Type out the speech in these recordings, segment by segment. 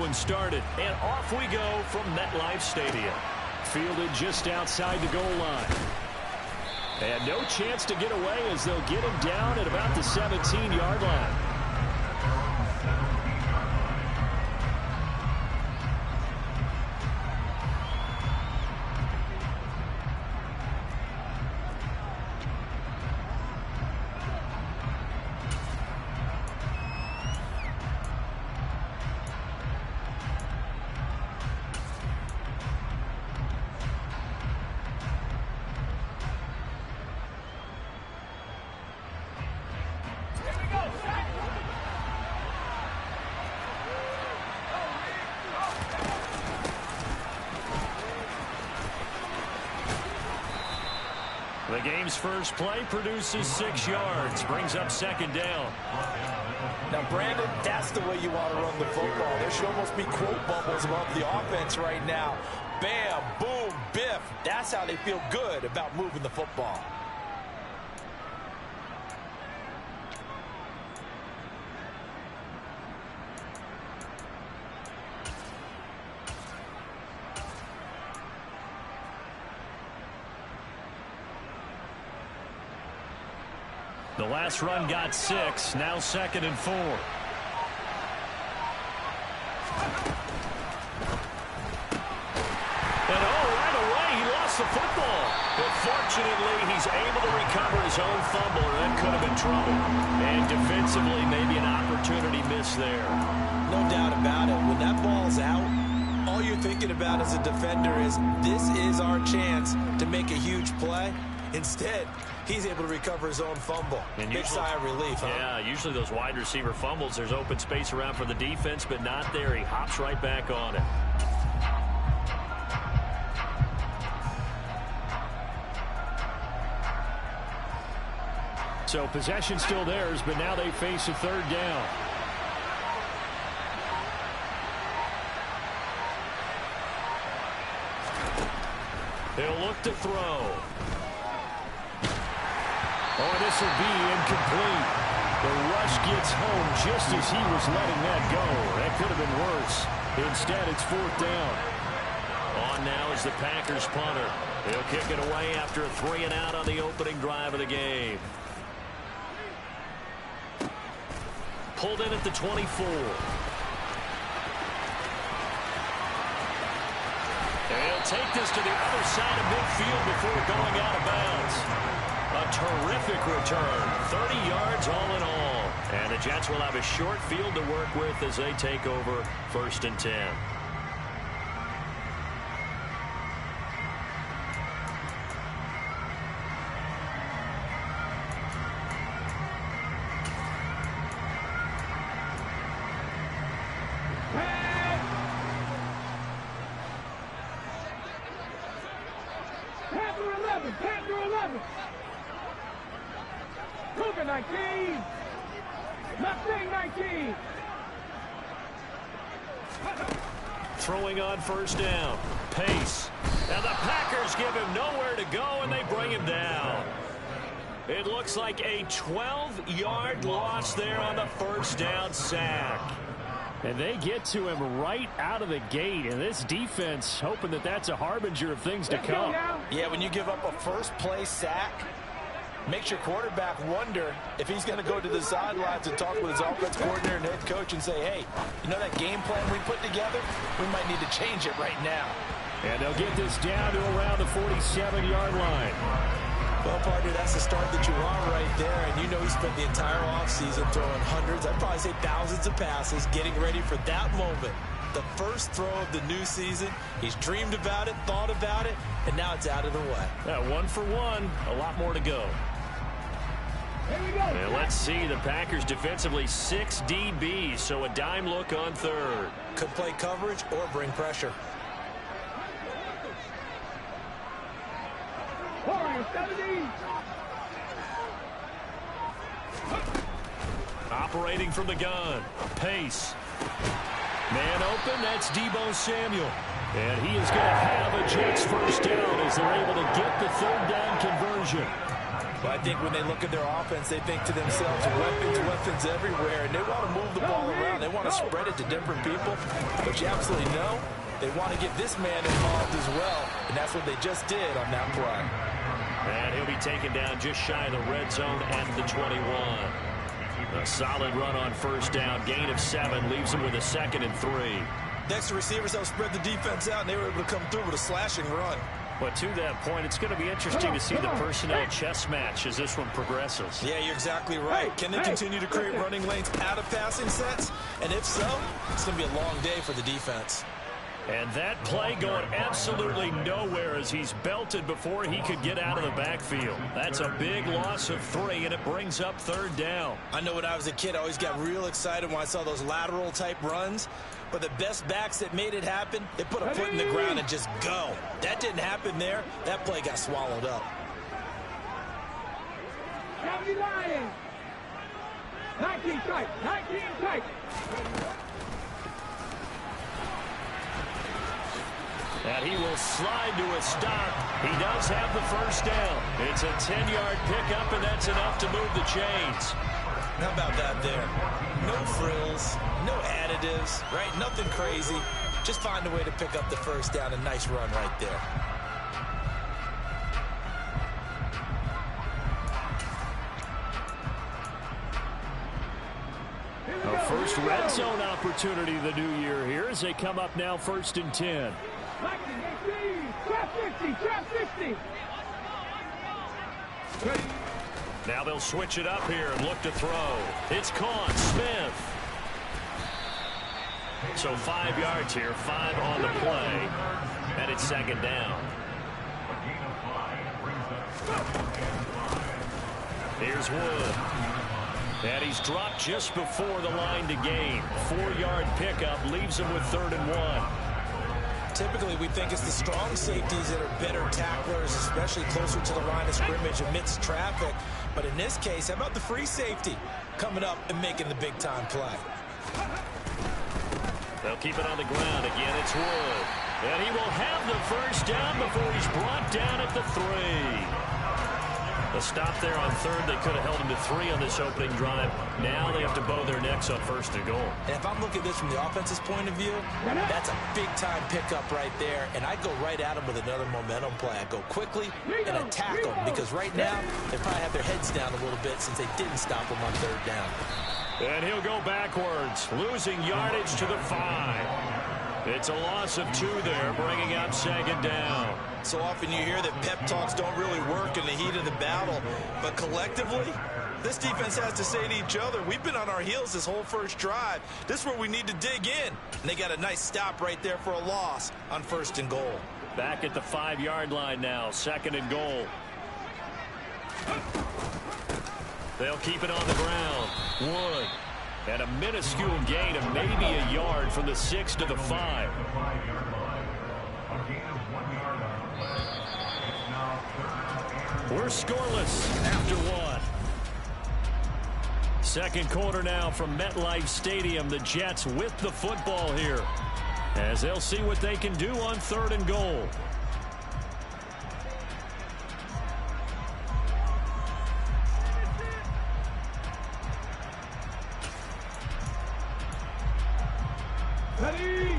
one started. And off we go from MetLife Stadium. Fielded just outside the goal line. And no chance to get away as they'll get him down at about the 17-yard line. The game's first play produces 6 yards, brings up second down. Now, Brandon, that's the way you want to run the football. There should almost be quote bubbles above the offense right now. Bam, boom, biff. That's how they feel good about moving the football. The last run got 6, now 2nd and 4. And right away he lost the football. But fortunately he's able to recover his own fumble, or that could have been trouble. And defensively maybe an opportunity miss there. No doubt about it. When that ball's out, all you're thinking about as a defender is this is our chance to make a huge play. Instead, he's able to recover his own fumble. And big sigh of relief, huh? Yeah, usually those wide receiver fumbles, there's open space around for the defense, but not there. He hops right back on it. So possession still theirs, but now they face a 3rd down. He'll look to throw. Oh, this will be incomplete. The rush gets home just as he was letting that go. That could have been worse. Instead, it's 4th down. On now is the Packers punter. He'll kick it away after a 3-and-out on the opening drive of the game. Pulled in at the 24. And he'll take this to the other side of midfield before going out of bounds. A terrific return, 30 yards all in all. And the Jets will have a short field to work with as they take over 1st and 10. Panther 11. Cougar 19. Mustang 19. Throwing on 1st down. Pace. And the Packers give him nowhere to go, and they bring him down. It looks like a 12-yard loss there on the 1st down sack. And they get to him right out of the gate, and this defense hoping that that's a harbinger of things to come. Yeah, when you give up a first-play sack, makes your quarterback wonder if he's going to go to the sidelines and talk with his offense coordinator and head coach and say, hey, you know that game plan we put together? We might need to change it right now. And they'll get this down to around the 47-yard line. Well, partner, that's the start that you want right there. And you know he spent the entire offseason throwing hundreds, I'd probably say thousands of passes, getting ready for that moment. The first throw of the new season. He's dreamed about it, thought about it, and now it's out of the way. Yeah, 1 for 1. A lot more to go. And let's see, the Packers defensively 6 DBs, so a dime look on 3rd. Could play coverage or bring pressure. Operating from the gun. Pace. Man open, that's Deebo Samuel. And he is going to have a Jets 1st down as they're able to get the 3rd down conversion. Well, I think when they look at their offense, they think to themselves, weapons everywhere, and they want to move the ball around. They want to spread it to different people, but you absolutely know they want to get this man involved as well, and that's what they just did on that play. And he'll be taken down just shy of the red zone at the 21. A solid run on first down. Gain of 7 leaves him with a 2nd and 3. Next, the receivers helped spread the defense out, and they were able to come through with a slashing run. But to that point, it's going to be interesting to see the personnel chess match as this one progresses. Yeah, you're exactly right. Can they continue to create running lanes out of passing sets? And if so, it's going to be a long day for the defense. And that play going absolutely nowhere as he's belted before he could get out of the backfield. That's a big loss of 3, and it brings up 3rd down. I know when I was a kid, I always got real excited when I saw those lateral-type runs. But the best backs that made it happen, they put a foot in the ground and just go. That didn't happen there. That play got swallowed up. County Lions. 19 tight. 19 tight. And he will slide to a stop. He does have the first down. It's a 10-yard pickup, and that's enough to move the chains. How about that there? No frills, no additives, right? Nothing crazy. Just find a way to pick up the first down. A nice run right there. A first red zone opportunity the new year here as they come up now 1st and 10. Trap 50, trap 50. Now they'll switch it up here and look to throw. It's caught. Smith. So 5 yards here, 5 on the play, and it's 2nd down. Here's Wood. And he's dropped just before the line to gain. 4-yard pickup leaves him with 3rd and 1. Typically, we think it's the strong safeties that are better tacklers, especially closer to the line of scrimmage amidst traffic. But in this case, how about the free safety coming up and making the big-time play? They'll keep it on the ground again. It's Wood. And he will have the first down before he's brought down at the 3. A stop there on 3rd. They could have held him to 3 on this opening drive. Now they have to bow their necks on 1st and goal. And if I'm looking at this from the offense's point of view, that's a big-time pickup right there. And I go right at him with another momentum play. I go quickly and attack them because right now they probably have their heads down a little bit since they didn't stop him on 3rd down. And he'll go backwards, losing yardage to the 5. It's a loss of 2 there, bringing up 2nd down. So often you hear that pep talks don't really work in the heat of the battle, but collectively, this defense has to say to each other, we've been on our heels this whole first drive. This is where we need to dig in. And they got a nice stop right there for a loss on 1st and goal. Back at the 5-yard line now, 2nd and goal. They'll keep it on the ground. Wood. And a minuscule gain of maybe a yard from the 6 to the 5. We're scoreless after 1. Second quarter now from MetLife Stadium. The Jets with the football here as they'll see what they can do on 3rd and goal. Ready.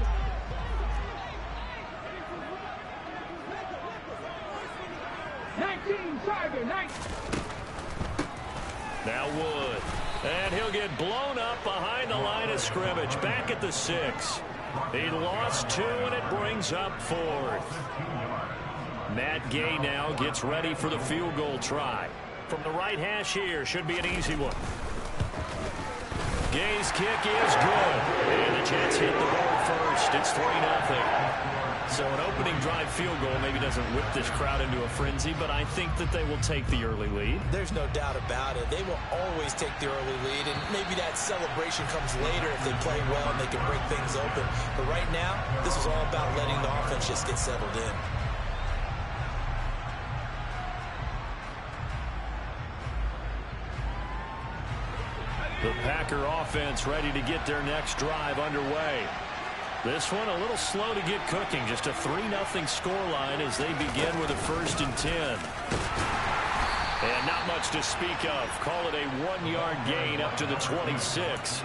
Now Wood. And he'll get blown up behind the line of scrimmage. Back at the 6. He lost 2, and it brings up 4th. Matt Gay now gets ready for the field goal try. From the right hash here, should be an easy one. Gay's kick is good. And the Jets hit the board first. It's 3-0. So an opening drive field goal maybe doesn't whip this crowd into a frenzy, but I think that they will take the early lead. There's no doubt about it. They will always take the early lead, and maybe that celebration comes later if they play well and they can break things open. But right now, this is all about letting the offense just get settled in. The Packer offense ready to get their next drive underway. This one a little slow to get cooking. Just a 3-0 scoreline as they begin with a 1st and 10. And not much to speak of. Call it a 1-yard gain up to the 26.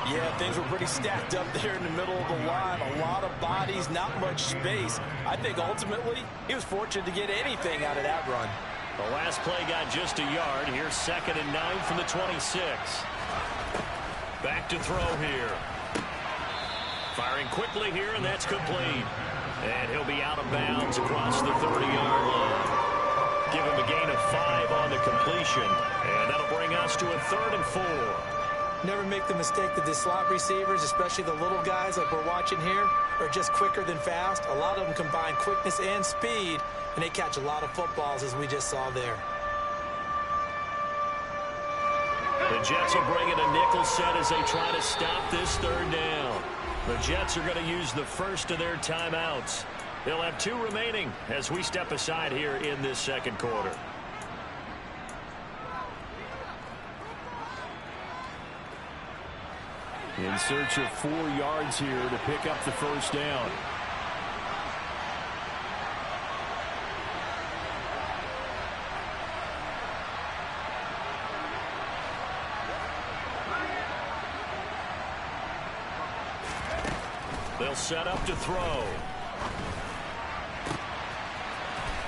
Yeah, things were pretty stacked up there in the middle of the line. A lot of bodies, not much space. I think ultimately he was fortunate to get anything out of that run. The last play got just a yard. Here's 2nd and 9 from the 26. Back to throw here. Firing quickly here, and that's complete. And he'll be out of bounds across the 30-yard line. Give him a gain of 5 on the completion. And that'll bring us to a 3rd and 4. Never make the mistake that the slot receivers, especially the little guys like we're watching here, are just quicker than fast. A lot of them combine quickness and speed, and they catch a lot of footballs, as we just saw there. The Jets will bring in a nickel set as they try to stop this 3rd down. The Jets are going to use the first of their timeouts. They'll have 2 remaining as we step aside here in this 2nd quarter. In search of 4 yards here to pick up the 1st down. They'll set up to throw.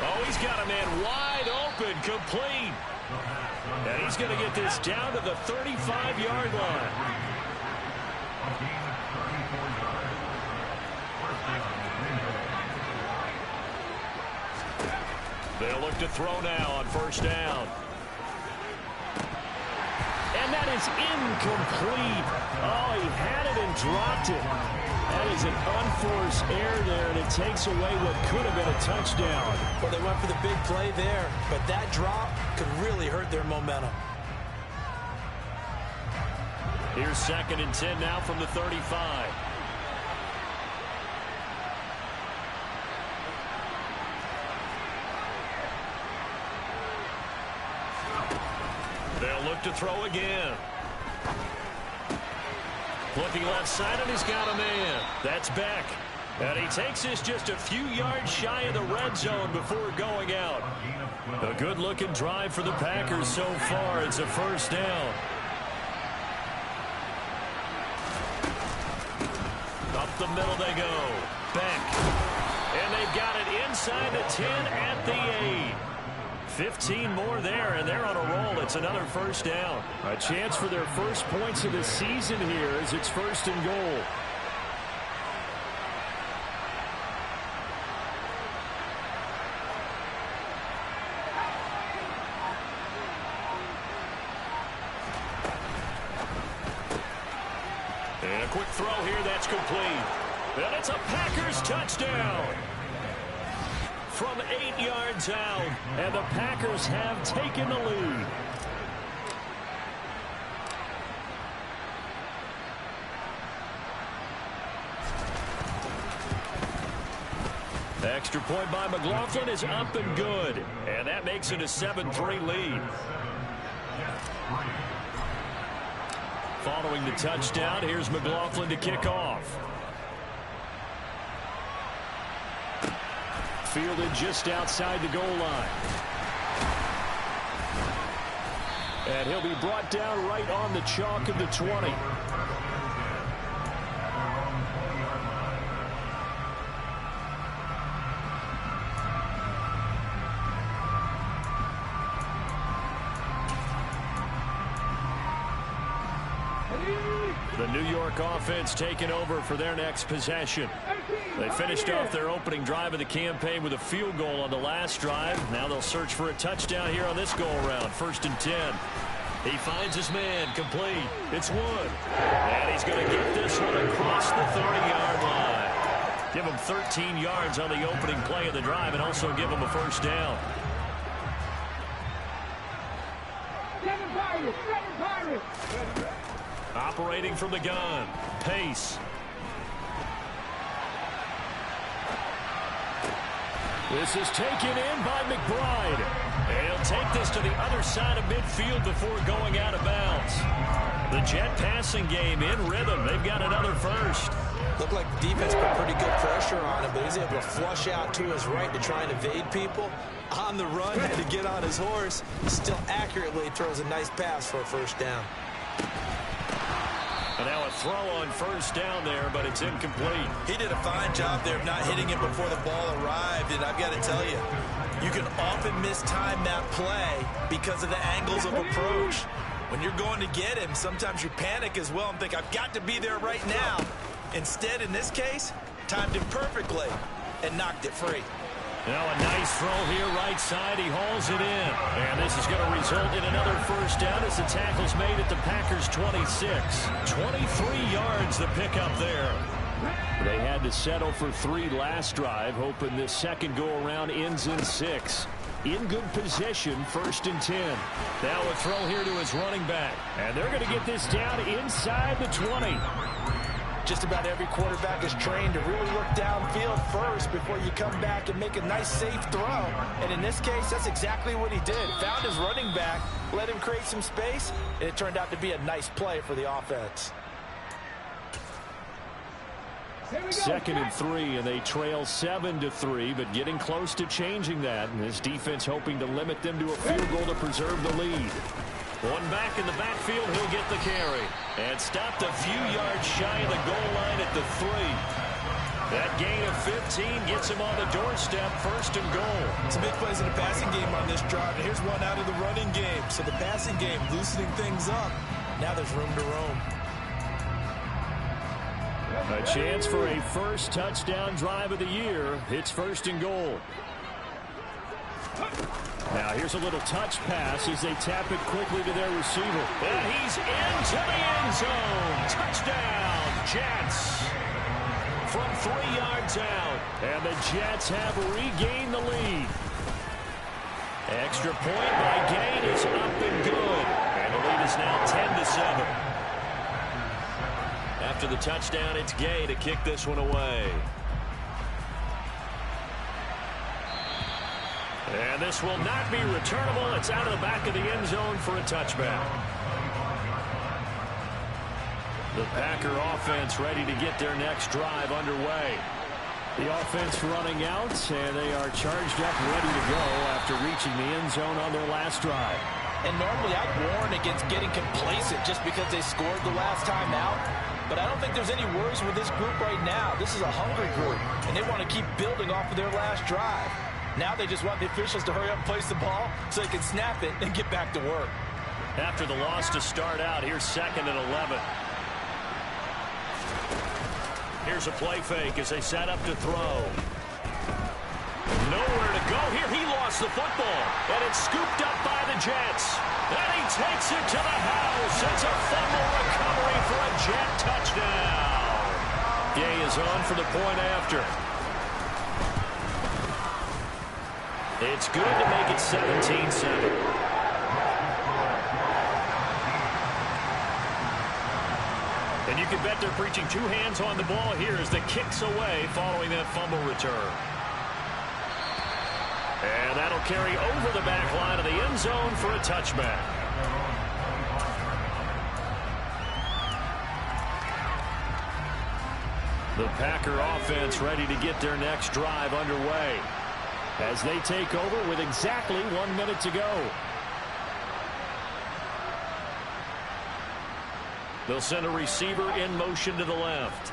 Oh, he's got a man wide open, complete. And he's going to get this down to the 35-yard line. They'll look to throw now on 1st down. And that is incomplete. Oh, he had it and dropped it. That is an unforced error there, and it takes away what could have been a touchdown. Well, they went for the big play there, but that drop could really hurt their momentum. Here's 2nd and 10 now from the 35. They'll look to throw again. Looking left side, and he's got a man. That's Beck. And he takes this just a few yards shy of the red zone before going out. A good-looking drive for the Packers so far. It's a 1st down. Up the middle they go. Beck. And they've got it inside the 10 at the 8. 15 more there, and they're on a roll. It's another 1st down. A chance for their first points of the season here as it's 1st and goal. And a quick throw here that's complete. And it's a Packers touchdown. From 8 yards out, and the Packers have taken the lead. Extra point by McLaughlin is up and good, and that makes it a 7-3 lead. Following the touchdown, here's McLaughlin to kick off. Fielded just outside the goal line. And he'll be brought down right on the chalk of the 20. The New York offense taking over for their next possession. They finished off their opening drive of the campaign with a field goal on the last drive. Now they'll search for a touchdown here on this go-around. 1st and 10. He finds his man, complete. It's Wood. And he's going to get this one across the 30-yard line. Give him 13 yards on the opening play of the drive and also give him a 1st down. Operating from the gun. Pace. This is taken in by McBride. And he'll take this to the other side of midfield before going out of bounds. The Jet passing game in rhythm. They've got another 1st. Looked like the defense put pretty good pressure on him, but he's able to flush out to his right to try and evade people. On the run, had to get on his horse. Still accurately throws a nice pass for a first down. And now a throw on first down there, but it's incomplete. He did a fine job there of not hitting it before the ball arrived, and I've got to tell you, you can often mistime that play because of the angles of approach. When you're going to get him, sometimes you panic as well and think, I've got to be there right now. Instead, in this case, timed it perfectly and knocked it free. Now a nice throw here right side. He hauls it in. And this is going to result in another first down as the tackle's made at the Packers' 26. 23 yards the pickup there. They had to settle for 3 last drive, hoping this second go-around ends in 6. In good position, 1st and 10. Now a throw here to his running back. And they're going to get this down inside the 20. Just about every quarterback is trained to really look downfield first before you come back and make a nice, safe throw. And in this case, that's exactly what he did. Found his running back, let him create some space, and it turned out to be a nice play for the offense. 2nd and 3, and they trail 7-3, but getting close to changing that. And this defense hoping to limit them to a field goal to preserve the lead. One back in the backfield, he'll get the carry. And stopped a few yards shy of the goal line at the 3. That gain of 15 gets him on the doorstep, 1st and goal. Some big plays in the passing game on this drive, and here's one out of the running game. So the passing game loosening things up. Now there's room to roam. A chance for a first touchdown drive of the year. It's 1st and goal. Now here's a little touch pass as they tap it quickly to their receiver. And he's into the end zone. Touchdown, Jets. From 3 yards out. And the Jets have regained the lead. Extra point by Gain is up and good. And the lead is now 10-7. After the touchdown, it's Gay to kick this one away. And this will not be returnable. It's out of the back of the end zone for a touchback. The Packer offense ready to get their next drive underway. The offense running out, and they are charged up, ready to go after reaching the end zone on their last drive. And normally I'd warn against getting complacent just because they scored the last time out. But I don't think there's any worries with this group right now. This is a hungry group, and they want to keep building off of their last drive. Now they just want the officials to hurry up and place the ball so they can snap it and get back to work. After the loss to start out, here's 2nd and 11. Here's a play fake as they set up to throw. Nowhere to go here. He lost the football, and it's scooped up by the Jets. And he takes it to the house. It's a fumble recovery for a Jet touchdown. Gay is on for the point after. It's good to make it 17-7. And you can bet they're preaching 2 hands on the ball here as the kick's away following that fumble return. And that'll carry over the back line of the end zone for a touchback. The Packer offense ready to get their next drive underway as they take over with exactly 1 minute to go. They'll send a receiver in motion to the left.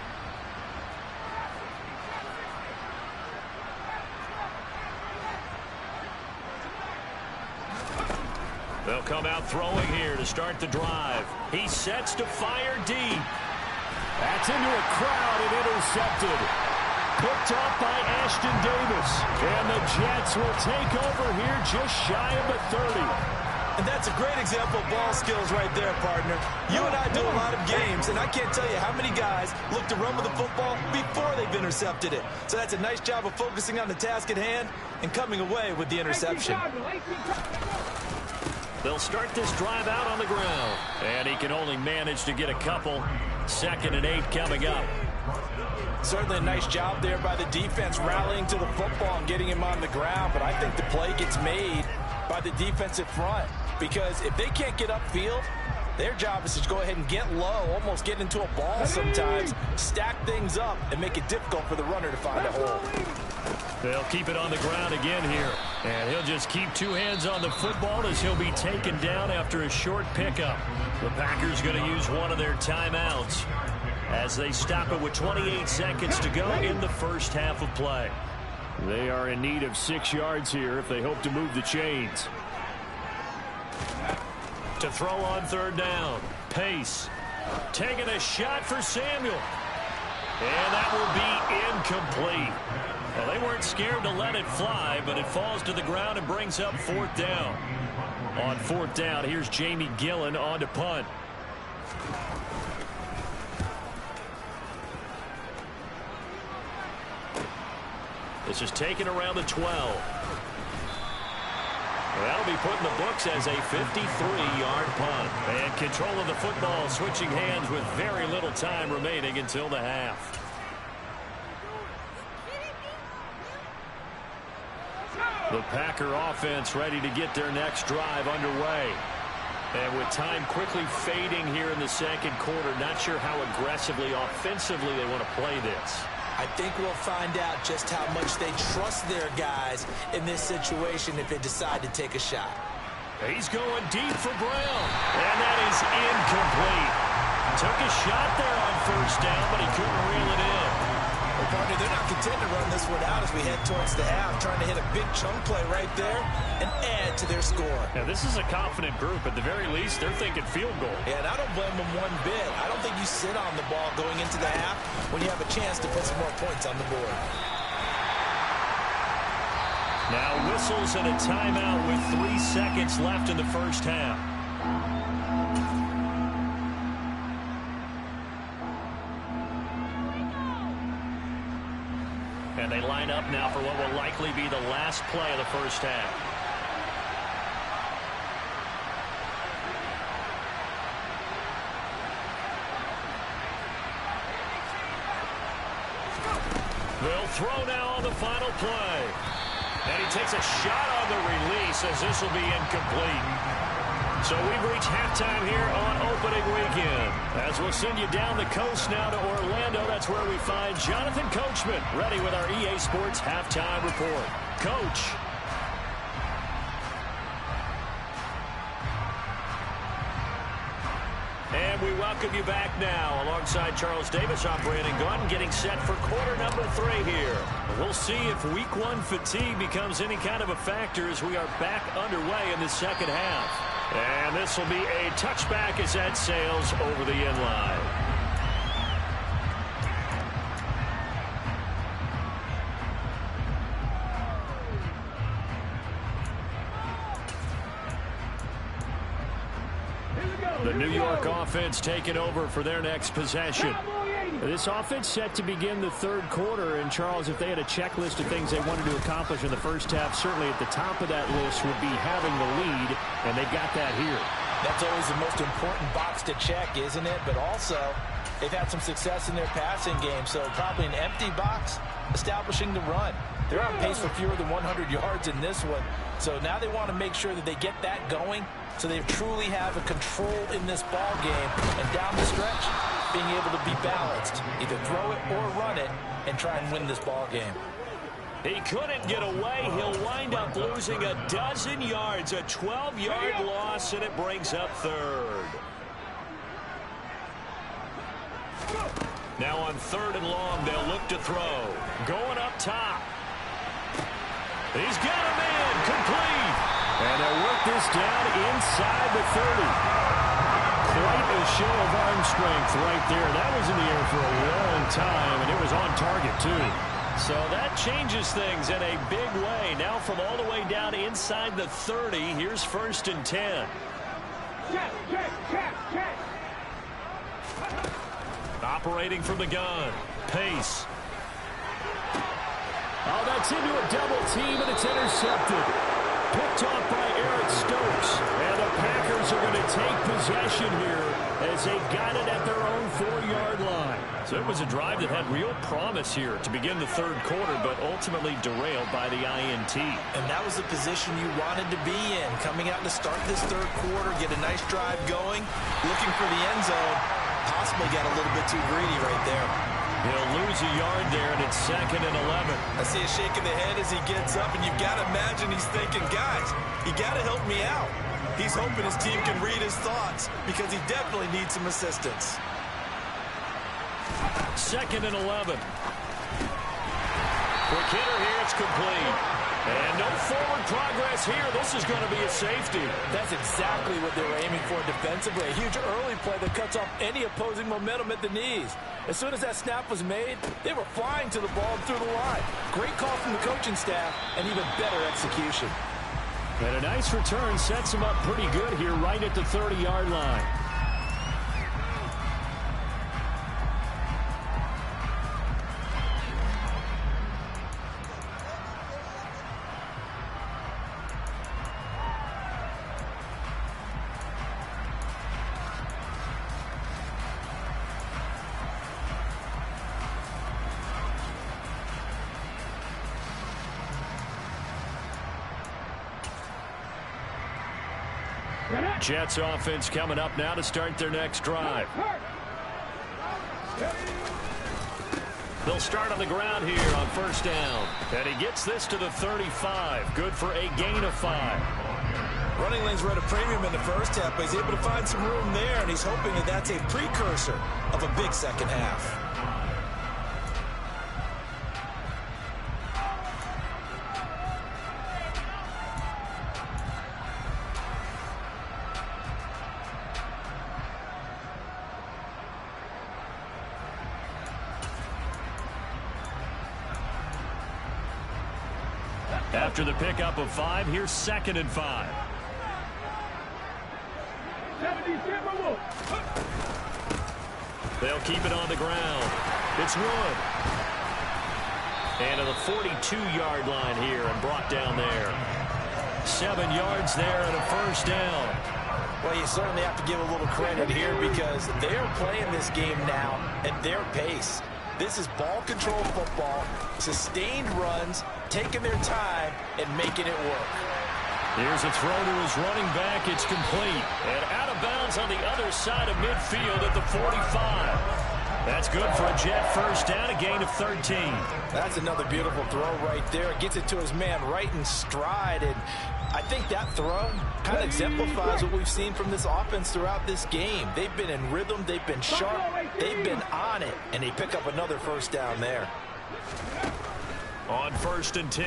They'll come out throwing here to start the drive. He sets to fire deep. That's into a crowd and intercepted. Picked off by Ashton Davis. And the Jets will take over here just shy of the 30. And that's a great example of ball skills right there, partner. You and I do a lot of games, and I can't tell you how many guys look to run with the football before they've intercepted it. So that's a nice job of focusing on the task at hand and coming away with the interception. They'll start this drive out on the ground. And he can only manage to get a couple. 2nd and 8 coming up. Certainly a nice job there by the defense rallying to the football and getting him on the ground. But I think the play gets made by the defensive front. Because if they can't get upfield, Their job is to go ahead and get low, almost get into a ball sometimes, stack things up, and make it difficult for the runner to find a hole. They'll keep it on the ground again here. And he'll just keep two hands on the football as he'll be taken down after a short pickup. The Packers going to use one of their timeouts as they stop it with 28 seconds to go in the first half of play. They are in need of 6 yards here if they hope to move the chains. To throw on third down. Pace. Taking a shot for Samuel. And that will be incomplete. Well, they weren't scared to let it fly, but it falls to the ground and brings up fourth down. On fourth down, here's Jamie Gillen on to punt. This is taken around the 12. That'll be put in the books as a 53-yard punt. And control of the football switching hands with very little time remaining until the half. The Packer offense ready to get their next drive underway. And with time quickly fading here in the second quarter, not sure how aggressively, offensively they want to play this. I think we'll find out just how much they trust their guys in this situation if they decide to take a shot. He's going deep for Brown. And that is incomplete. Took a shot there on first down, but he couldn't reel it in. Well, partner, they're not content to run this one out as we head towards the half, trying to hit a big chunk play right there and add to their score. Now, this is a confident group. At the very least, they're thinking field goal. Yeah, and I don't blame them one bit. I don't think you sit on the ball going into the half when you have a chance to put some more points on the board. Now whistles and a timeout with 3 seconds left in the first half. And they line up now for what will likely be the last play of the first half. They'll throw now on the final play. And he takes a shot on the release as this will be incomplete. So we've reached halftime here on opening weekend. As we'll send you down the coast now to Orlando, that's where we find Jonathan Coachman ready with our EA Sports Halftime Report. Coach. And we welcome you back now alongside Charles Davis, I'm Brandon Gunn, getting set for quarter number 3 here. We'll see if week 1 fatigue becomes any kind of a factor as we are back underway in the second half. And this will be a touchback as that sails over the end line. The New York offense taking over for their next possession. This offense set to begin the third quarter. And, Charles, if they had a checklist of things they wanted to accomplish in the first half, certainly at the top of that list would be having the lead, and they got that here. That's always the most important box to check, isn't it? But also, they've had some success in their passing game, so probably an empty box establishing the run. They're on pace for fewer than 100 yards in this one, so now they want to make sure that they get that going so they truly have a control in this ball game, and down the stretch, being able to be balanced, either throw it or run it, and try and win this ball game. He couldn't get away. He'll wind up losing a dozen yards, a 12-yard loss, and it brings up third. Now on third and long, they'll look to throw. Going up top. He's got a man, complete. And they'll work this down inside the 30. Quite a show of arm strength right there. That was in the air for a long time, and it was on target, too. So that changes things in a big way. Now from all the way down inside the 30, here's 1st and 10. Check. Operating from the gun. Pace. Oh, that's into a double team, and it's intercepted. Picked off by Eric Stokes. And the Packers are going to take possession here as they got it at their own 4-yard line. So it was a drive that had real promise here to begin the third quarter, but ultimately derailed by the INT. And that was the position you wanted to be in, coming out to start this third quarter, get a nice drive going, looking for the end zone. Possibly got a little bit too greedy right there. He'll lose a yard there, and it's 2nd and 11. I see a shake of the head as he gets up, and you've got to imagine he's thinking, guys, you got to help me out. He's hoping his team can read his thoughts because he definitely needs some assistance. 2nd and 11. Quick hitter here, it's complete. And no forward progress here. This is going to be a safety. That's exactly what they were aiming for defensively. A huge early play that cuts off any opposing momentum at the knees. As soon as that snap was made, they were flying to the ball and through the line. Great call from the coaching staff and even better execution. And a nice return sets him up pretty good here right at the 30-yard line. Jets offense coming up now to start their next drive. They'll start on the ground here on first down. And he gets this to the 35. Good for a gain of 5. Running lanes were at a premium in the first half, but he's able to find some room there, and he's hoping that that's a precursor of a big second half. After the pickup of 5, here's 2nd and 5. They'll keep it on the ground. It's Wood. And to the 42-yard line here and brought down there. 7 yards there and a first down. Well, you certainly have to give a little credit here because they're playing this game now at their pace. This is ball control football, sustained runs, taking their time and making it work. Here's a throw to his running back. It's complete. And out of bounds on the other side of midfield at the 45. That's good for a Jet first down, a gain of 13. That's another beautiful throw right there. Gets it to his man right in stride. And I think that throw kind of exemplifies what we've seen from this offense throughout this game. They've been in rhythm. They've been sharp. They've been on it. And they pick up another first down there. On 1st and 10,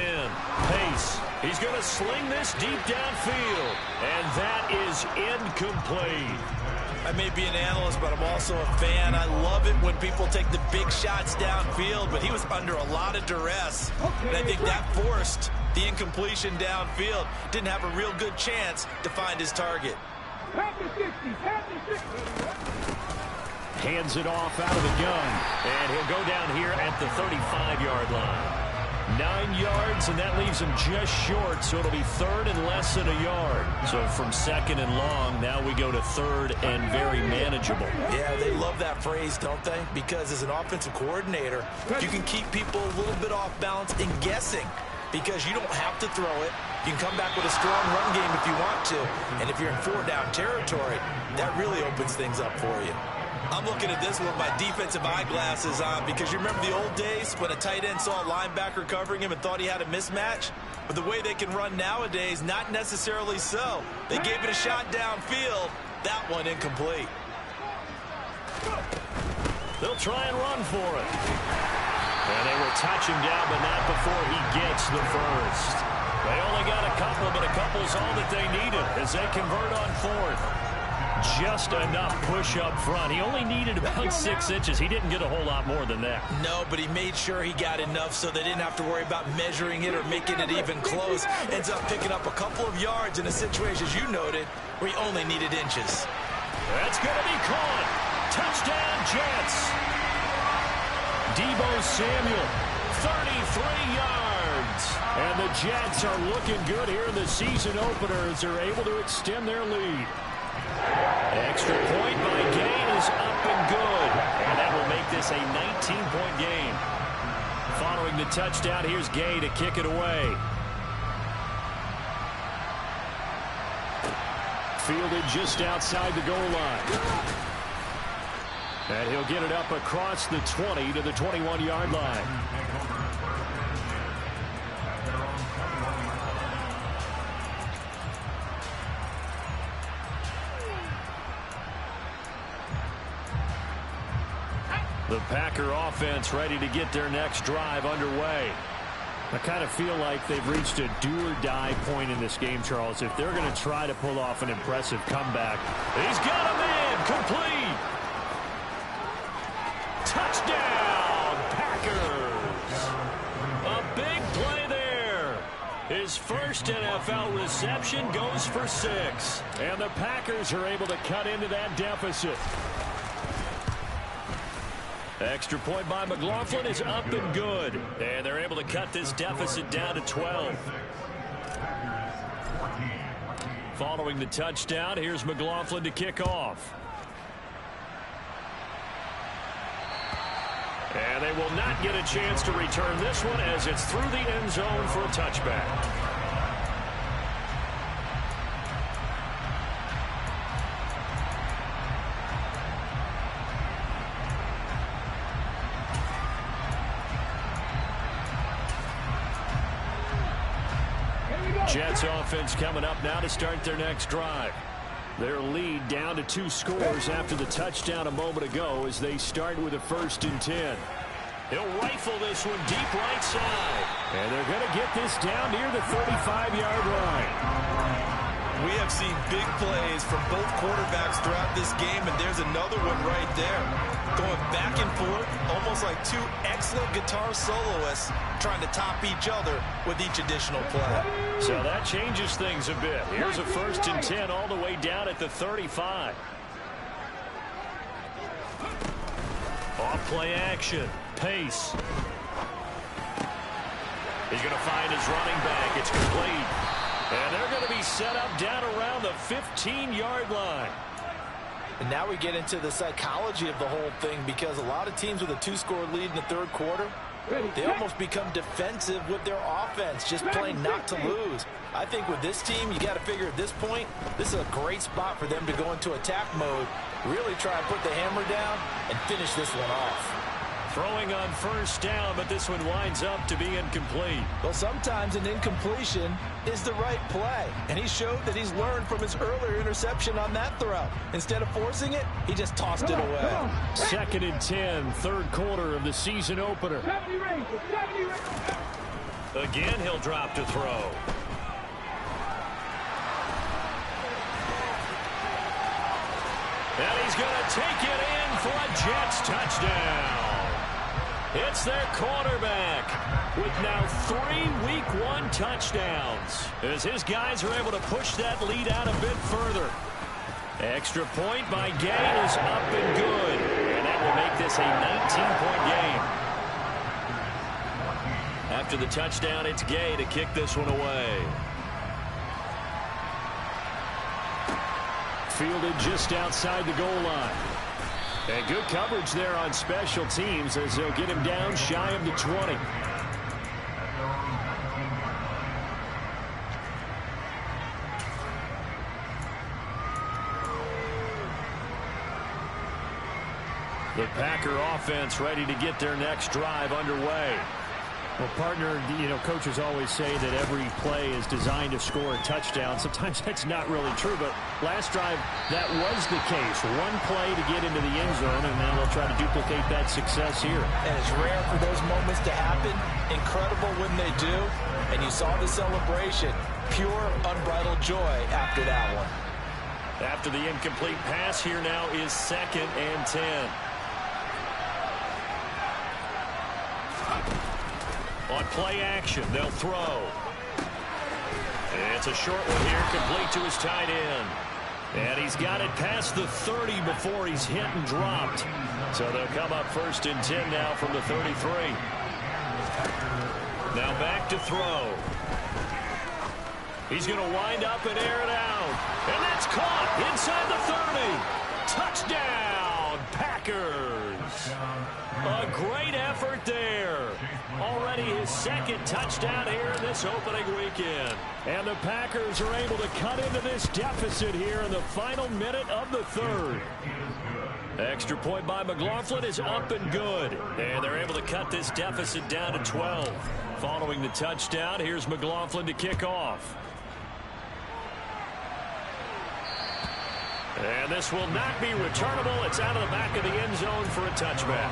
Pace. He's going to sling this deep downfield. And that is incomplete. I may be an analyst, but I'm also a fan. I love it when people take the big shots downfield, but he was under a lot of duress. And I think that forced the incompletion downfield. Didn't have a real good chance to find his target. Hands it off out of the gun. And he'll go down here at the 35-yard line. 9 yards, and that leaves him just short, so it'll be 3rd and less than a yard. So from 2nd and long, now we go to 3rd and very manageable. Yeah, they love that phrase, don't they? Because as an offensive coordinator, you can keep people a little bit off balance and guessing because you don't have to throw it. You can come back with a strong run game if you want to. And if you're in 4-down territory, that really opens things up for you. I'm looking at this with my defensive eyeglasses on because you remember the old days when a tight end saw a linebacker covering him and thought he had a mismatch? But the way they can run nowadays, not necessarily so. They gave it a shot downfield. That one incomplete. They'll try and run for it. And they will touch him down, but not before he gets the first. They only got a couple, but a couple's all that they needed as they convert on 4th. Just enough push up front. He only needed about 6 inches. He didn't get a whole lot more than that. No, but he made sure he got enough so they didn't have to worry about measuring it or making it even close. Ends up picking up a couple of yards in a situation, as you noted, where he only needed inches. That's going to be caught. Touchdown, Jets. Deebo Samuel, 33 yards. And the Jets are looking good here in the season opener as they're able to extend their lead. Extra point by Gain is up and good. And that will make this a 19-point game. Following the touchdown, here's Gay to kick it away. Fielded just outside the goal line. And he'll get it up across the 20 to the 21-yard line. The Packer offense ready to get their next drive underway. I kind of feel like they've reached a do-or-die point in this game, Charles. If they're going to try to pull off an impressive comeback. He's got a man complete. Touchdown, Packers. A big play there. His first NFL reception goes for 6. And the Packers are able to cut into that deficit. Extra point by McLaughlin is up and good. And they're able to cut this deficit down to 12. Following the touchdown, here's McLaughlin to kick off. And they will not get a chance to return this one as it's through the end zone for a touchback. Jets offense coming up now to start their next drive. Their lead down to 2 scores after the touchdown a moment ago as they start with a 1st and 10. He'll rifle this one deep right side. And they're going to get this down near the 35-yard line. We have seen big plays from both quarterbacks throughout this game, and there's another one right there. Going back and forth, almost like 2 excellent guitar soloists trying to top each other with each additional play. So that changes things a bit. Here's a 1st and 10 all the way down at the 35. Off play action. Pace. He's going to find his running back. It's complete. And they're going to be set up down around the 15-yard line. And now we get into the psychology of the whole thing, because a lot of teams with a 2-score lead in the 3rd quarter, they almost become defensive with their offense, just playing not to lose. I think with this team, you got to figure at this point, this is a great spot for them to go into attack mode, really try and put the hammer down and finish this one off. Throwing on 1st down, but this one winds up to be incomplete. Well, sometimes an incompletion is the right play, and he showed that he's learned from his earlier interception on that throw. Instead of forcing it, he just tossed it away. 2nd and 10, 3rd quarter of the season opener. Again, he'll drop to throw. And he's going to take it in for a Jets touchdown. It's their quarterback with now 3 Week 1 touchdowns as his guys are able to push that lead out a bit further. Extra point by Gay is up and good. And that will make this a 19-point game. After the touchdown, it's Gay to kick this one away. Fielded just outside the goal line. And good coverage there on special teams as they'll get him down shy of the 20. The Packer offense ready to get their next drive underway. Well, partner, coaches always say that every play is designed to score a touchdown. Sometimes that's not really true, but last drive, that was the case. 1 play to get into the end zone, and then they'll try to duplicate that success here. And it's rare for those moments to happen. Incredible when they do. And you saw the celebration. Pure, unbridled joy after that one. After the incomplete pass, here now is 2nd and 10. On play action, they'll throw. It's a short one here, complete to his tight end. And he's got it past the 30 before he's hit and dropped. So they'll come up 1st and 10 now from the 33. Now back to throw. He's going to wind up and air it out. And that's caught inside the 30. Touchdown, Packers. A great effort there. Already his second touchdown here in this opening weekend. And the Packers are able to cut into this deficit here in the final minute of the third. Extra point by McLaughlin is up and good. And they're able to cut this deficit down to 12. Following the touchdown, here's McLaughlin to kick off. And this will not be returnable. It's out of the back of the end zone for a touchback.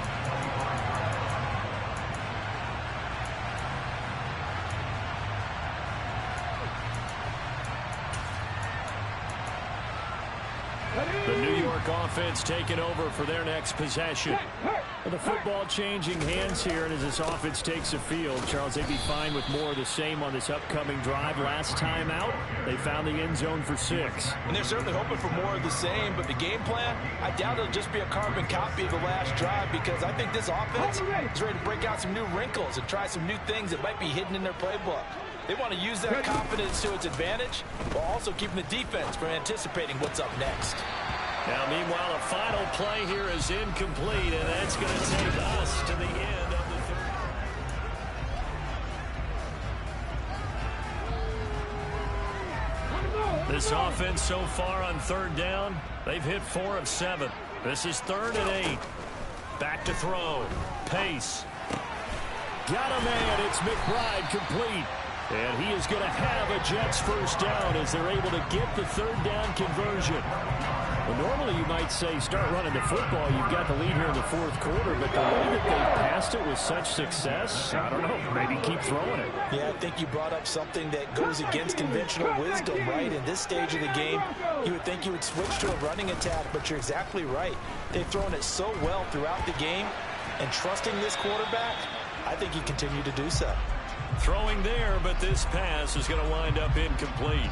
The New York offense taking over for their next possession. The football changing hands here, and as this offense takes the field, Charles, they'd be fine with more of the same on this upcoming drive. Last time out, they found the end zone for 6. And they're certainly hoping for more of the same, but the game plan, I doubt it'll just be a carbon copy of the last drive, because I think this offense is ready to break out some new wrinkles and try some new things that might be hidden in their playbook. They want to use that confidence to its advantage while also keeping the defense from anticipating what's up next. Now, meanwhile, a final play here is incomplete, and that's going to take us to the end of the third. This offense so far on third down, they've hit 4 of 7. This is 3rd and 8. Back to throw. Pace. Got a man. It's McBride complete. And he is going to have a Jets first down as they're able to get the third down conversion. Well, normally you might say start running the football. You've got the lead here in the 4th quarter, but the way that they've passed it with such success, I don't know, maybe keep throwing it. Yeah, I think you brought up something that goes against conventional wisdom, right? In this stage of the game, you would think you would switch to a running attack, but you're exactly right. They've thrown it so well throughout the game, and trusting this quarterback, I think you continue to do so. Throwing there, but this pass is going to wind up incomplete.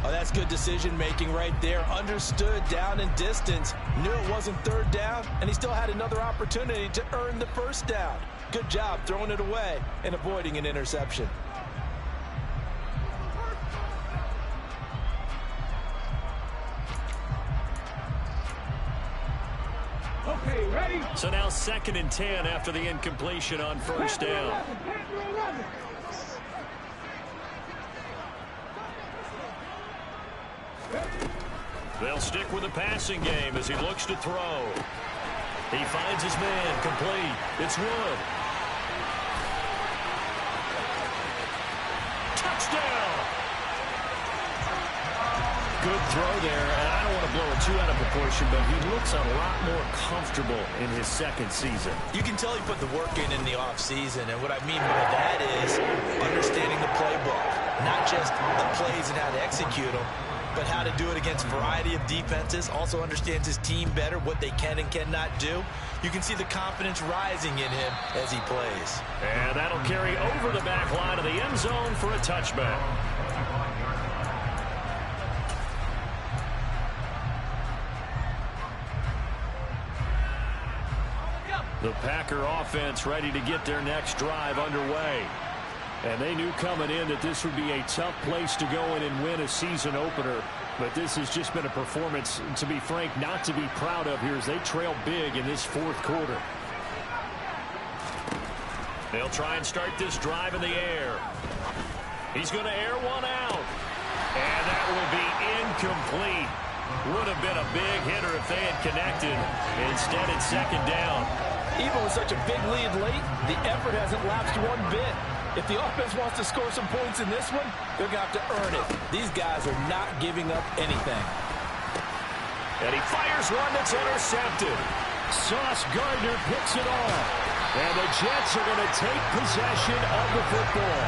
Oh, that's good decision-making right there. Understood down and distance. Knew it wasn't third down, and he still had another opportunity to earn the first down. Good job throwing it away and avoiding an interception. Okay, ready? So now 2nd and 10 after the incompletion on first down. They'll stick with the passing game as he looks to throw. He finds his man complete. It's Wood. Touchdown! Good throw there, and I don't want to blow it too out of proportion, but he looks a lot more comfortable in his 2nd season. You can tell he put the work in the offseason, and what I mean by that is understanding the playbook, not just the plays and how to execute them, but how to do it against a variety of defenses. Also understands his team better, what they can and cannot do. You can see the confidence rising in him as he plays. And that'll carry over the back line of the end zone for a touchback. The Packer offense ready to get their next drive underway. And they knew coming in that this would be a tough place to go in and win a season opener. But this has just been a performance, to be frank, not to be proud of here as they trail big in this 4th quarter. They'll try and start this drive in the air. He's going to air one out. And that will be incomplete. Would have been a big hitter if they had connected. Instead, it's 2nd down. Even with such a big lead late, the effort hasn't lapsed one bit. If the offense wants to score some points in this one, they're going to have to earn it. These guys are not giving up anything. And he fires one that's intercepted. Sauce Gardner picks it off. And the Jets are going to take possession of the football.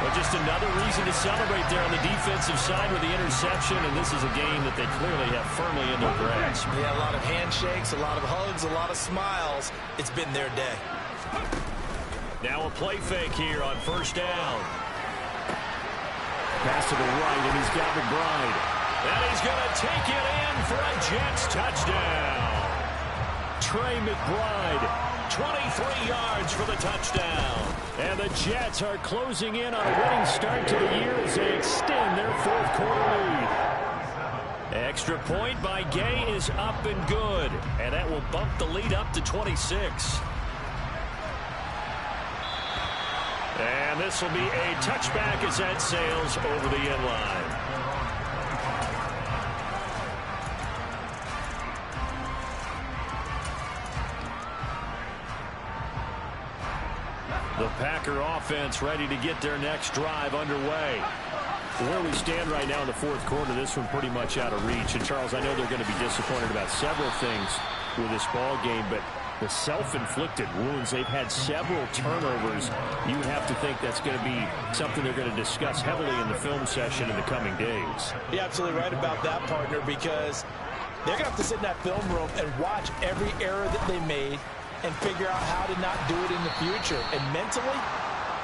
Well, just another reason to celebrate there on the defensive side with the interception, and this is a game that they clearly have firmly in their grasp. Yeah, a lot of handshakes, a lot of hugs, a lot of smiles. It's been their day. Now a play fake here on first down. Pass to the right, and he's got McBride. And he's going to take it in for a Jets touchdown. Trey McBride, 23 yards for the touchdown. And the Jets are closing in on a winning start to the year as they extend their fourth quarter lead. Extra point by Gay is up and good. And that will bump the lead up to 26. And this will be a touchback as that sails over the end line. The Packer offense ready to get their next drive underway. Where we stand right now in the fourth quarter, this one pretty much out of reach. And, Charles, I know they're going to be disappointed about several things with this ball game, but the self-inflicted wounds, they've had several turnovers. You would have to think that's going to be something they're going to discuss heavily in the film session in the coming days. You're absolutely right about that, partner, because they're going to have to sit in that film room and watch every error that they made and figure out how to not do it in the future. And mentally,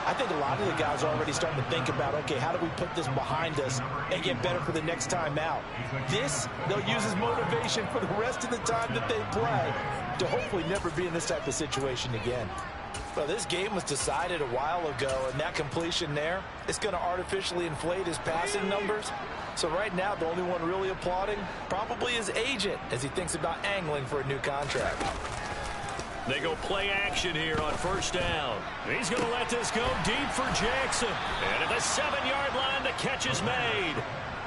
I think a lot of the guys are already starting to think about, okay, how do we put this behind us and get better for the next time out? This, they'll use as motivation for the rest of the time that they play to hopefully never be in this type of situation again. Well, this game was decided a while ago, and that completion there is going to artificially inflate his passing numbers. So right now, the only one really applauding probably his agent as he thinks about angling for a new contract. They go play action here on first down. He's going to let this go deep for Jackson. And at the 7-yard line, the catch is made.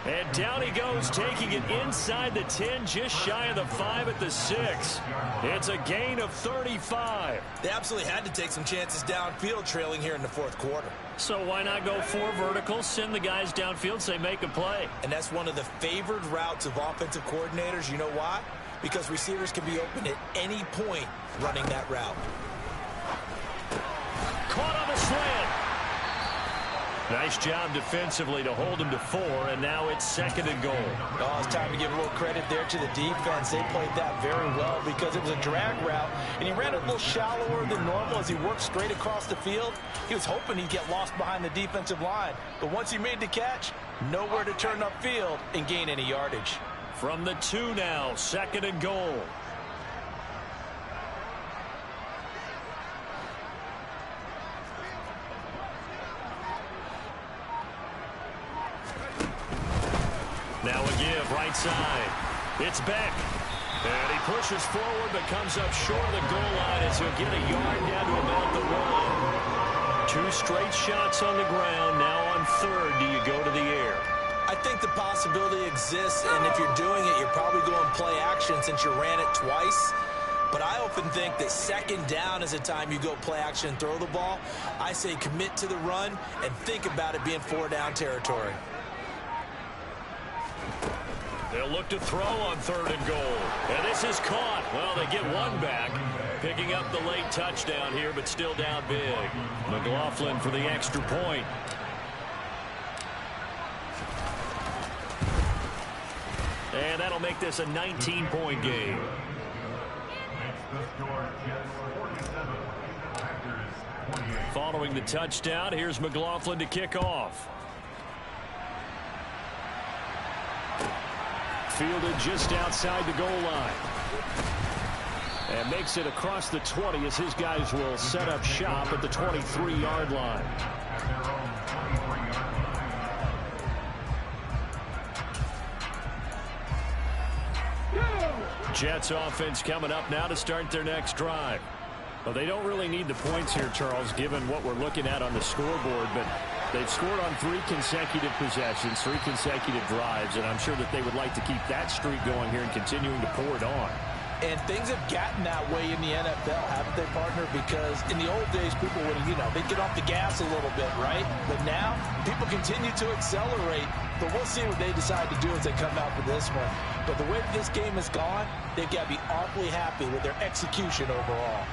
And down he goes, taking it inside the 10, just shy of the 5 at the 6. It's a gain of 35. They absolutely had to take some chances downfield trailing here in the fourth quarter. So why not go 4 verticals, send the guys downfield, say make a play. And that's one of the favored routes of offensive coordinators. You know why? Because receivers can be open at any point running that route. Caught on the slant. Nice job defensively to hold him to 4, and now it's 2nd and goal. Oh, it's time to give a little credit there to the defense. They played that very well because it was a drag route, and he ran it a little shallower than normal as he worked straight across the field. He was hoping he'd get lost behind the defensive line, but once he made the catch, nowhere to turn upfield and gain any yardage. From the 2 now, 2nd and goal. Now a give, right side. It's Beck. And he pushes forward but comes up short of the goal line as he'll get a yard down to about the 1. 2 straight shots on the ground. Now on 3rd, do you go to the air? I think the possibility exists, and if you're doing it, you're probably going play action since you ran it twice. But I often think that 2nd down is the time you go play action and throw the ball. I say commit to the run and think about it being 4-down territory. They'll look to throw on 3rd and goal. And this is caught. Well, they get 1 back. Picking up the late touchdown here, but still down big. McLaughlin for the extra point. And that'll make this a 19-point game. Following the touchdown, here's McLaughlin to kick off. Fielded just outside the goal line. And makes it across the 20 as his guys will set up shop at the 23-yard line. Jets offense coming up now to start their next drive. Well, they don't really need the points here, Charles, given what we're looking at on the scoreboard, but they've scored on 3 consecutive possessions, 3 consecutive drives, and I'm sure that they would like to keep that streak going here and continuing to pour it on. And things have gotten that way in the NFL, haven't they, partner? Because in the old days, people would, they'd get off the gas a little bit, right? But now, people continue to accelerate. But we'll see what they decide to do as they come out for this one. But the way this game has gone, they've got to be awfully happy with their execution overall.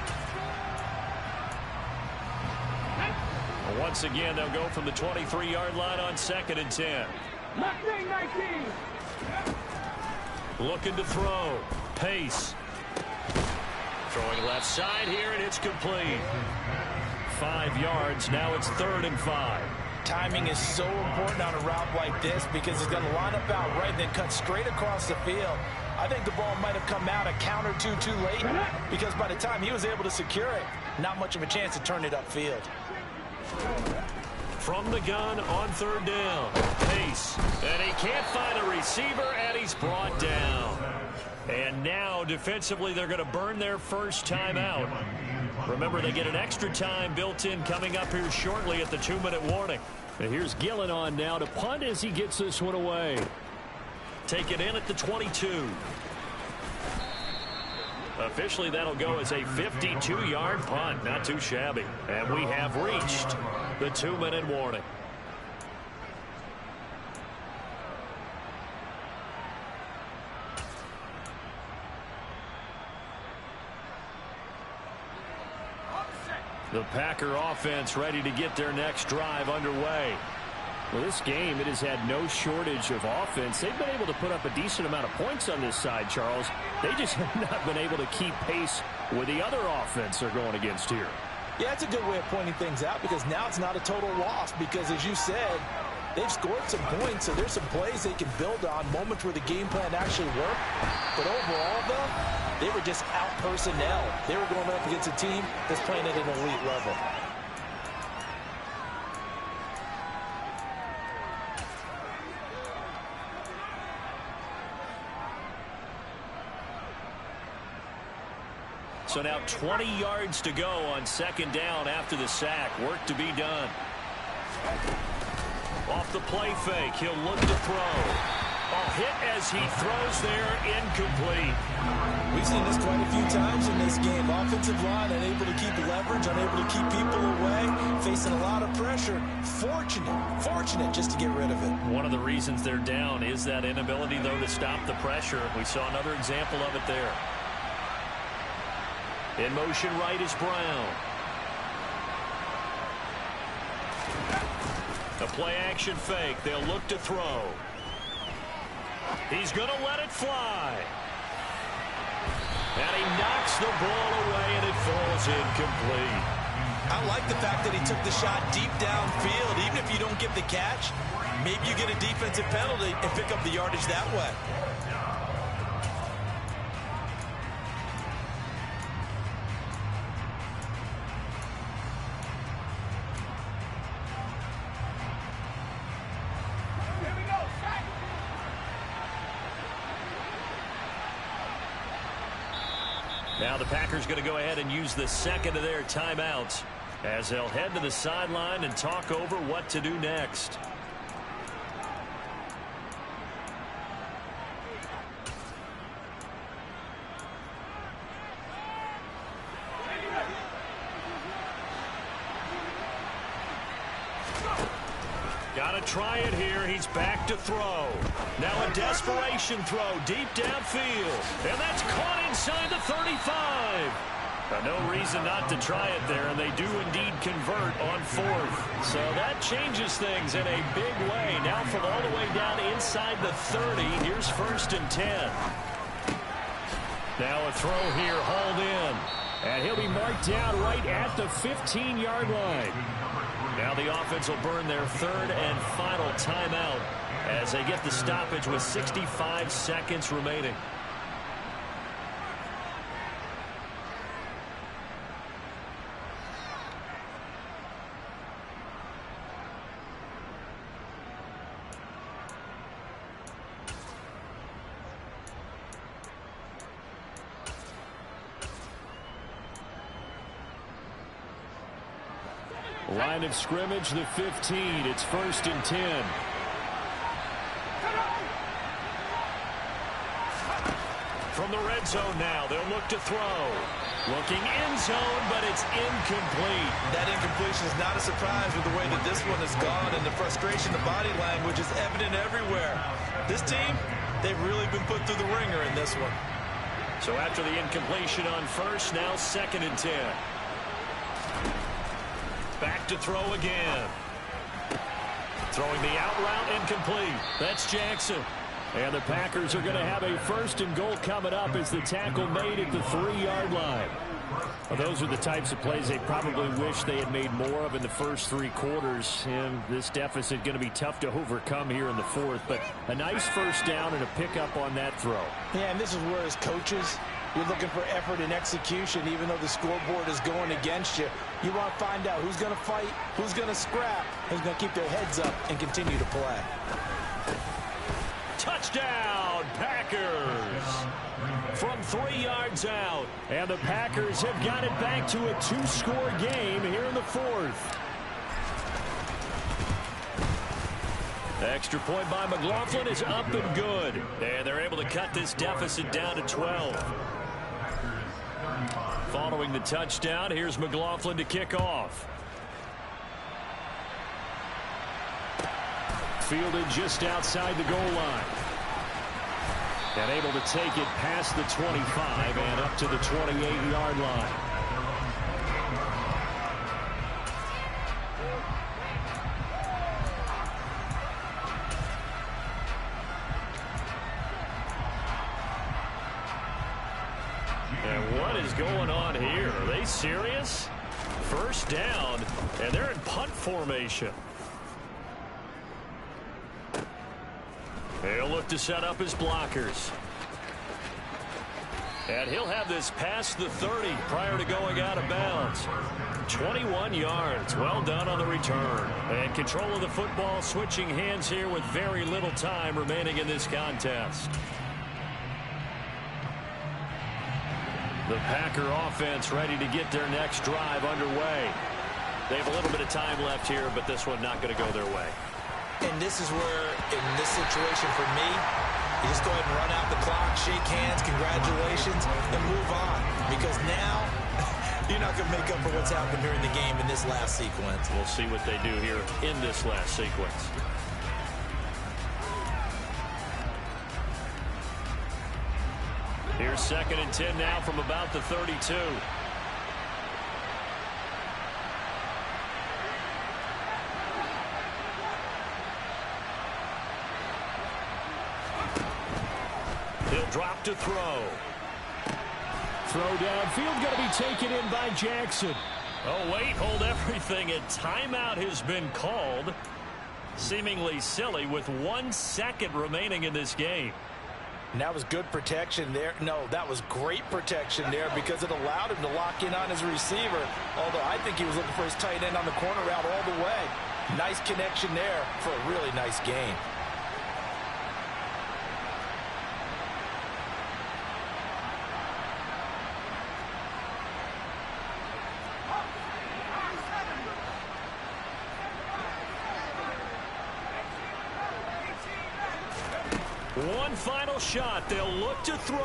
Once again, they'll go from the 23-yard line on 2nd and 10. 19. Looking to throw. Pace. Throwing left side here, and it's complete. 5 yards. Now it's 3rd and 5. Timing is so important on a route like this because he's going to line up out right and then cut straight across the field. I think the ball might have come out a count or two too late because by the time he was able to secure it, not much of a chance to turn it upfield. From the gun on third down. Pace. And he can't find a receiver, and he's brought down. And now, defensively, they're going to burn their first time out. Remember, they get an extra time built in coming up here shortly at the 2-minute warning. And here's Gillen on now to punt as he gets this one away. Take it in at the 22. Officially, that'll go as a 52-yard punt. Not too shabby. And we have reached the 2-minute warning. The Packer offense ready to get their next drive underway. Well, this game, it has had no shortage of offense. They've been able to put up a decent amount of points on this side, Charles. They just have not been able to keep pace with the other offense they're going against here. Yeah, it's a good way of pointing things out because now it's not a total loss because, as you said, they've scored some points, so there's some plays they can build on, moments where the game plan actually worked. But overall, though, they were just out personnel. They were going up against a team that's playing at an elite level. So now 20 yards to go on second down after the sack. Work to be done. Off the play fake, he'll look to throw. A hit as he throws there, incomplete. We've seen this quite a few times in this game. Offensive line unable to keep leverage, unable to keep people away, facing a lot of pressure. Fortunate just to get rid of it. One of the reasons they're down is that inability, though, to stop the pressure. We saw another example of it there. In motion right is Brown. A play action fake. They'll look to throw. He's going to let it fly. And he knocks the ball away and it falls incomplete. I like the fact that he took the shot deep downfield. Even if you don't get the catch, maybe you get a defensive penalty and pick up the yardage that way. Now the Packers going to go ahead and use the second of their timeouts as they'll head to the sideline and talk over what to do next. Got to try it here. He's back to throw. Now a desperation throw deep downfield. And that's caught inside the 35. No reason not to try it there, and they do indeed convert on fourth. So that changes things in a big way. Now from all the way down inside the 30, here's 1st and 10. Now a throw here, hauled in. And he'll be marked down right at the 15-yard line. Now the offense will burn their third and final timeout as they get the stoppage with 65 seconds remaining. Line of scrimmage, the 15. It's 1st and 10. From the red zone now, they'll look to throw. Looking end zone, but it's incomplete. That incompletion is not a surprise with the way that this one has gone, and the frustration, the body language is evident everywhere. This team, they've really been put through the ringer in this one. So after the incompletion on first, now 2nd and 10. Back to throw again. Throwing the out route, incomplete. That's Jackson. And the Packers are going to have a 1st and goal coming up as the tackle made at the 3-yard line. Well, those are the types of plays they probably wish they had made more of in the first 3 quarters. And this deficit going to be tough to overcome here in the 4th. But a nice first down and a pickup on that throw. Yeah, and this is where, as coaches, You're looking for effort and execution, even though the scoreboard is going against you. You want to find out who's going to fight, who's going to scrap, who's going to keep their heads up and continue to play. Touchdown, Packers! From 3 yards out. And the Packers have got it back to a 2-score game here in the 4th. The extra point by McLaughlin is up and good. And they're able to cut this deficit down to 12. Following the touchdown, here's McLaughlin to kick off. Fielded just outside the goal line. And able to take it past the 25 and up to the 28-yard line. And what is going on here? Are they serious? First down, and they're in punt formation. He'll look to set up his blockers. And he'll have this past the 30 prior to going out of bounds. 21 yards. Well done on the return. And control of the football switching hands here with very little time remaining in this contest. The Packer offense ready to get their next drive underway. They have a little bit of time left here, but this one not going to go their way. And this is where, in this situation for me, you just go ahead and run out the clock, shake hands, congratulations, and move on. Because now, you're not going to make up for what's happened during the game in this last sequence. We'll see what they do here in this last sequence. Here's 2nd and 10 now from about the 32. He'll drop to throw. Throw downfield going to be taken in by Jackson. Oh, wait, hold everything. A timeout has been called. Seemingly silly with 1 second remaining in this game. And that was good protection there. No, that was great protection there because it allowed him to lock in on his receiver. Although I think he was looking for his tight end on the corner route all the way. Nice connection there for a really nice gain. One final shot. They'll look to throw.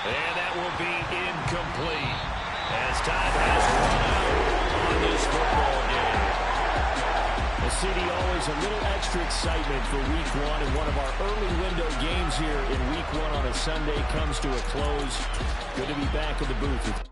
And that will be incomplete. As time has run out on this football game. The city always a little extra excitement for week 1. And one of our early window games here in week 1 on a Sunday comes to a close. Good to be back in the booth.